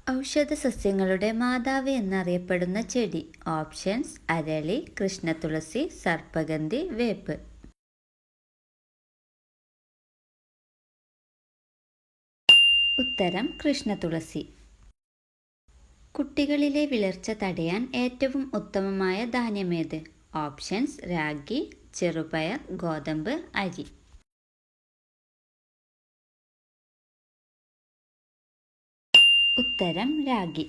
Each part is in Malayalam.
ഔഷധസസ്യങ്ങളുടെ മാതാവ് എന്നറിയപ്പെടുന്ന ചെടി. ഓപ്ഷൻസ്: അരളി, കൃഷ്ണതുളസി, സർപ്പഗന്ധി, വേപ്പ്. ഉത്തരം കൃഷ്ണതുളസി. കുട്ടികളിലെ വിളർച്ച തടയാൻ ഏറ്റവും ഉത്തമമായ ധാന്യമേത്? ഓപ്ഷൻസ്: രാഗി, ചെറുപയർ, ഗോതമ്പ്, അരി. ഉത്തരം രാഗി.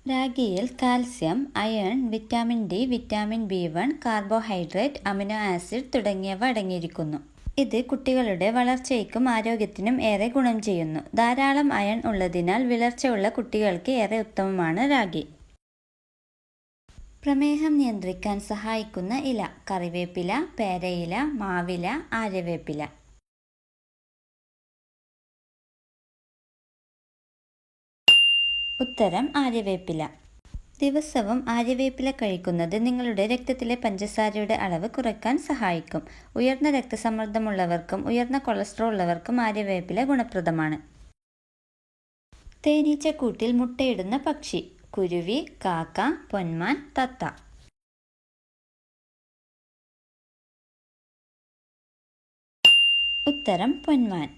രാഗിയിൽ calcium, iron, vitamin D, vitamin B1, carbohydrate, amino acid തുടങ്ങിയവ അടങ്ങിയിരിക്കുന്നു. ഇത് കുട്ടികളുടെ വളർച്ചയ്ക്കും ആരോഗ്യത്തിനും ഏറെ ഗുണം ചെയ്യുന്നു. ധാരാളം അയൺ ഉള്ളതിനാൽ വിളർച്ചയുള്ള കുട്ടികൾക്ക് ഏറെ ഉത്തമമാണ് രാഗി. പ്രമേഹം നിയന്ത്രിക്കാൻ സഹായിക്കുന്ന ഇല: കറിവേപ്പില, പേരയില, മാവില, ആര്യവേപ്പില. ഉത്തരം ആര്യവേപ്പില. ദിവസവും ആര്യവേപ്പില കഴിക്കുന്നത് നിങ്ങളുടെ രക്തത്തിലെ പഞ്ചസാരയുടെ അളവ് കുറയ്ക്കാൻ സഹായിക്കും. ഉയർന്ന രക്തസമ്മർദ്ദമുള്ളവർക്കും ഉയർന്ന കൊളസ്ട്രോൾ ഉള്ളവർക്കും ആര്യവേപ്പില ഗുണപ്രദമാണ്. തേനീച്ചക്കൂട്ടിൽ മുട്ടയിടുന്ന പക്ഷി: കുരുവി, കാക്ക, പൊന്മാൻ, തത്ത. ഉത്തരം പൊന്മാൻ.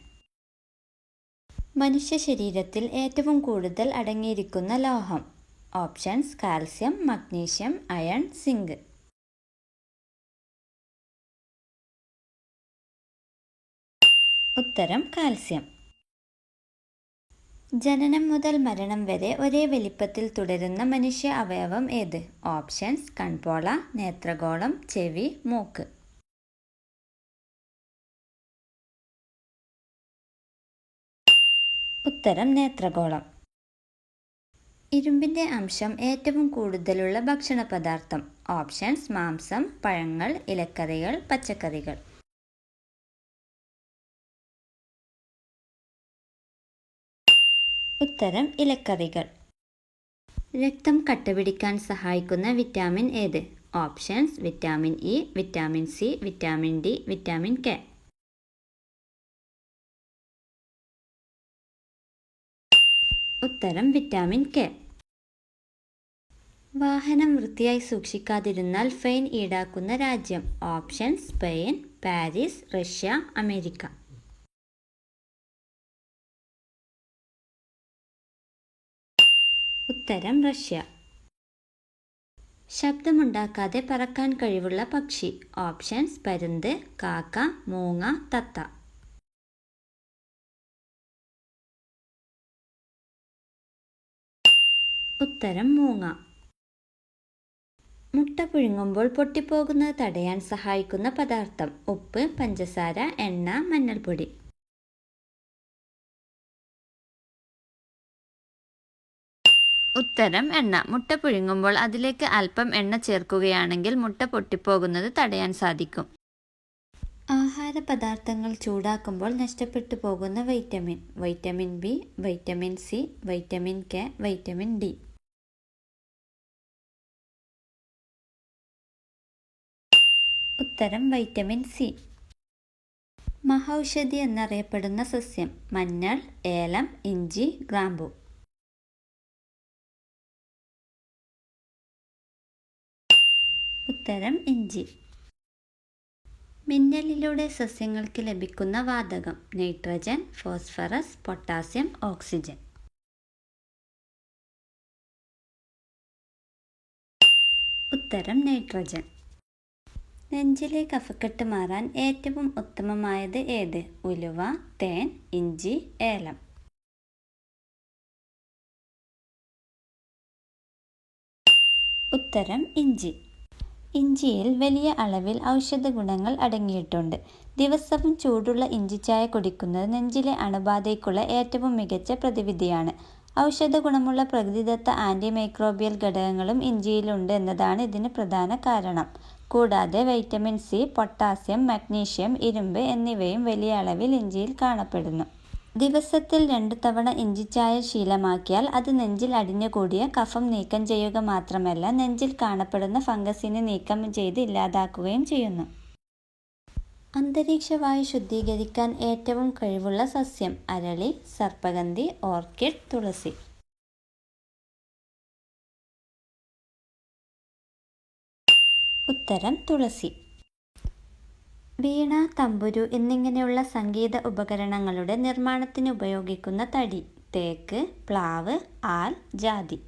മനുഷ്യ ശരീരത്തിൽ ഏറ്റവും കൂടുതൽ അടങ്ങിയിരിക്കുന്ന ലോഹം. Options: calcium, magnesium, iron, zinc. ഉത്തരം കാൽസ്യം. ജനനം മുതൽ മരണം വരെ ഒരേ വലിപ്പത്തിൽ തുടരുന്ന മനുഷ്യ അവയവം ഏത്? ഓപ്ഷൻസ്: കൺപോള, നേത്രഗോളം, ചെവി, മൂക്ക്. ഉത്തരം നേത്രഗോളം. ഇരുമ്പിന്റെ അംശം ഏറ്റവും കൂടുതലുള്ള ഭക്ഷണ പദാർത്ഥം. ഓപ്ഷൻസ്: മാംസം, പഴങ്ങൾ, ഇലക്കറികൾ, പച്ചക്കറികൾ. ഉത്തരം ഇലക്കറികൾ. രക്തം കട്ടപിടിക്കാൻ സഹായിക്കുന്ന വിറ്റാമിൻ ഏത്? Options: vitamin E, vitamin C, vitamin D, vitamin K. ഉത്തരം വിറ്റാമിൻ കെ. വാഹനം വൃത്തിയായി സൂക്ഷിക്കാതിരുന്നാൽ ഫൈൻ ഈടാക്കുന്ന രാജ്യം. Options: Spain, Paris, Russia, America. ഉത്തരം റഷ്യ. ശബ്ദമുണ്ടാക്കാതെ പറക്കാൻ കഴിവുള്ള പക്ഷി. ഓപ്ഷൻസ്: പരുന്ത്, കാക്ക, മൂങ്ങ, തത്ത. ഉത്തരം മൂങ്ങ. മുട്ട പുഴുങ്ങുമ്പോൾ പൊട്ടിപ്പോകുന്നത് തടയാൻ സഹായിക്കുന്ന പദാർത്ഥം. ഉപ്പ്, പഞ്ചസാര, എണ്ണ, മഞ്ഞൾപ്പൊടി. ഉത്തരം എണ്ണ. മുട്ട പുഴുങ്ങുമ്പോൾ അതിലേക്ക് അല്പം എണ്ണ ചേർക്കുകയാണെങ്കിൽ മുട്ട പൊട്ടിപ്പോകുന്നത് തടയാൻ സാധിക്കും. ആഹാര പദാർത്ഥങ്ങൾ ചൂടാക്കുമ്പോൾ നഷ്ടപ്പെട്ടു പോകുന്ന vitamin. Vitamin B, vitamin C, vitamin K, vitamin D. ഉത്തരം വൈറ്റമിൻ സി. മഹൌഷധി എന്നറിയപ്പെടുന്ന സസ്യം. മഞ്ഞൾ, ഏലം, ഇഞ്ചി, ഗ്രാമ്പു. ഉത്തരം ഇഞ്ചി. മിന്നലിലൂടെ സസ്യങ്ങൾക്ക് ലഭിക്കുന്ന വാതകം. Nitrogen, phosphorus, potassium, oxygen. ഉത്തരം നൈട്രജൻ. നെഞ്ചിലെ കഫക്കെട്ട് മാറാൻ ഏറ്റവും ഉത്തമമായത് ഏത്? ഉലുവ, തേൻ, ഇഞ്ചി, ഏലം. ഉത്തരം ഇഞ്ചി. ഇഞ്ചിയിൽ വലിയ അളവിൽ ഔഷധ ഗുണങ്ങൾ അടങ്ങിയിട്ടുണ്ട്. ദിവസവും ചൂടുള്ള ഇഞ്ചിച്ചായ കുടിക്കുന്നത് നെഞ്ചിലെ അണുബാധയ്ക്കുള്ള ഏറ്റവും മികച്ച പ്രതിവിധിയാണ്. ഔഷധ ഗുണമുള്ള പ്രകൃതിദത്ത ആന്റിമൈക്രോബിയൽ ഘടകങ്ങളും ഇഞ്ചിയിലുണ്ട് എന്നതാണ് ഇതിന് പ്രധാന കാരണം. കൂടാതെ വൈറ്റമിൻ സി, പൊട്ടാസ്യം, മഗ്നീഷ്യം, ഇരുമ്പ് എന്നിവയും വലിയ അളവിൽ ഇഞ്ചിയിൽ കാണപ്പെടുന്നു. ദിവസത്തിൽ 2 തവണ ഇഞ്ചിച്ചായ ശീലമാക്കിയാൽ അത് നെഞ്ചിൽ അടിഞ്ഞുകൂടിയ കഫം നീക്കം ചെയ്യുക മാത്രമല്ല, നെഞ്ചിൽ കാണപ്പെടുന്ന ഫംഗസിനെ നീക്കം ചെയ്ത് ഇല്ലാതാക്കുകയും ചെയ്യുന്നു. അന്തരീക്ഷവായു ശുദ്ധീകരിക്കാൻ ഏറ്റവും കഴിവുള്ള സസ്യം. അരളി, സർപ്പഗന്ധി, ഓർക്കിഡ്, തുളസി. ഉത്തരം തുളസി. വീണ, തമ്പുരു എന്നിങ്ങനെയുള്ള സംഗീത ഉപകരണങ്ങളുടെ നിർമ്മാണത്തിന് ഉപയോഗിക്കുന്ന തടി: തേക്ക്, പ്ലാവ്, ആൽ, ജാതി.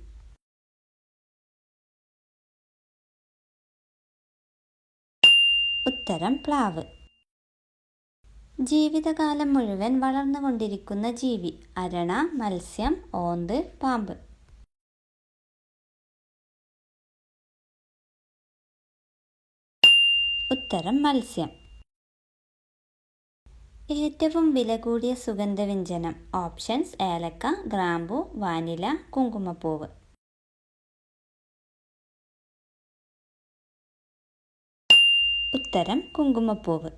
ഉത്തരം പ്ലാവ്. ജീവിതകാലം മുഴുവൻ വളർന്നുകൊണ്ടിരിക്കുന്ന ജീവി: അരണ, മത്സ്യം, ഓന്ത്, പാമ്പ്. ഉത്തരം മത്സ്യം. ഏറ്റവും വില കൂടിയ സുഗന്ധവ്യഞ്ജനം: ഓപ്ഷൻസ്: ഏലക്ക, ഗ്രാമ്പു, വാനില, കുങ്കുമപ്പൂവ്. ഉത്തരം കുങ്കുമപ്പൂവ്.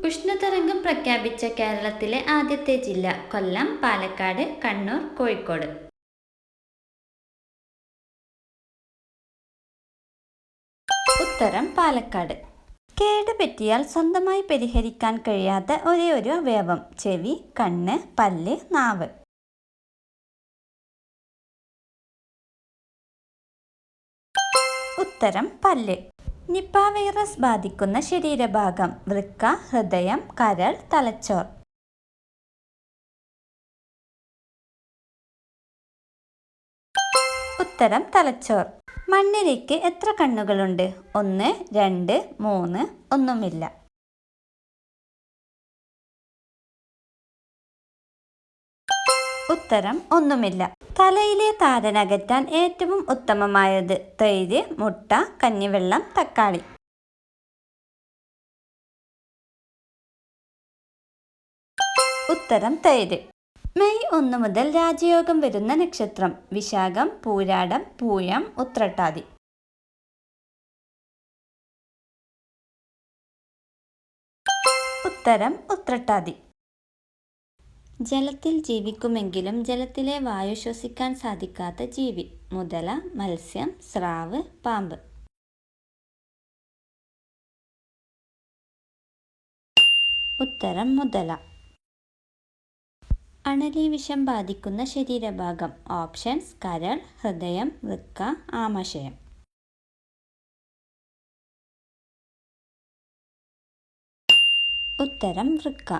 ഉഷ്ണതരംഗം പ്രഖ്യാപിച്ച കേരളത്തിലെ ആദ്യത്തെ ജില്ല: കൊല്ലം, പാലക്കാട്, കണ്ണൂർ, കോഴിക്കോട്. ഉത്തരം പാലക്കാട്. കേട് പറ്റിയാൽ സ്വന്തമായി പരിഹരിക്കാൻ കഴിയാത്ത ഒരേ ഒരു അവയവം: ചെവി, കണ്ണ്, പല്ല്, നാവ്. ഉത്തരം പല്ല്. നിപ വൈറസ് ബാധിക്കുന്ന ശരീരഭാഗം: വൃക്ക, ഹൃദയം, കരൾ, തലച്ചോർ. ഉത്തരം തലച്ചോർ. മണ്ണിരയ്ക്ക് എത്ര കണ്ണുകളുണ്ട്? 1, 2, 3, ഒന്നുമില്ല. ഉത്തരം ഒന്നുമില്ല. തലയിലെ താരനകറ്റാൻ ഏറ്റവും ഉത്തമമായത്: തൈര്, മുട്ട, കഞ്ഞിവെള്ളം, തക്കാളി. ഉത്തരം തൈര്. മെയ് 1 മുതൽ രാജയോഗം വരുന്ന നക്ഷത്രം: വിശാഖം, പൂരാടം, പൂയം, ഉത്രട്ടാതി. ഉത്തരം ഉത്രട്ടാതി. ജലത്തിൽ ജീവിക്കുമെങ്കിലും ജലത്തിലെ വായു ശ്വസിക്കാൻ സാധിക്കാത്ത ജീവി: മുതല, മത്സ്യം, സ്രാവ്, പാമ്പ്. ഉത്തരം മുതല. അണലി വിഷം ബാധിക്കുന്ന ശരീരഭാഗം: ഓപ്ഷൻസ്: കരൾ, ഹൃദയം, വൃക്ക, ആമാശയം. ഉത്തരം വൃക്ക.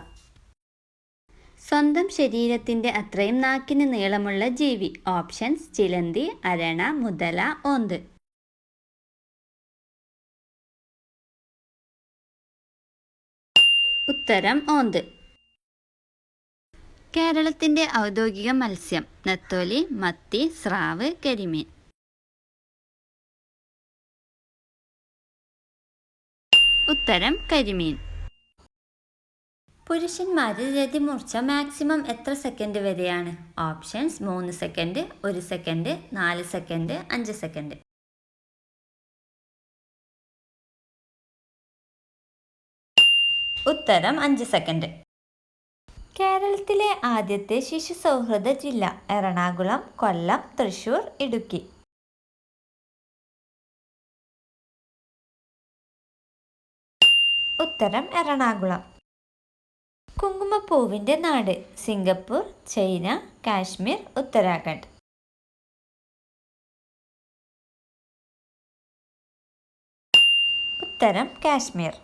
സ്വന്തം ശരീരത്തിന്റെ അത്രയും നാക്കിന് നീളമുള്ള ജീവി: ഓപ്ഷൻസ്: ചിലന്തി, അരണ, മുതല, ഓന്ത്. ഉത്തരം ഓന്ത്. കേരളത്തിന്റെ ഔദ്യോഗിക മത്സ്യം: നത്തോലി, മത്തി, സ്രാവ്, കരിമീൻ. ഉത്തരം കരിമീൻ. പുരുഷന്മാരിൽ രതിമൂർച്ച മാക്സിമം എത്ര സെക്കൻഡ് വരെയാണ്? Options: 3 second, 1 second, 4 second, 5 second. ഉത്തരം 5 സെക്കൻഡ്. കേരളത്തിലെ ആദ്യത്തെ ശിശു സൗഹൃദ ജില്ല: എറണാകുളം, കൊല്ലം, തൃശൂർ, ഇടുക്കി. ഉത്തരം എറണാകുളം. കുങ്കുമപ്പൂവിന്റെ നാട്: സിംഗപ്പൂർ, ചൈന, കാശ്മീർ, ഉത്തരാഖണ്ഡ്. ഉത്തരം കാശ്മീർ.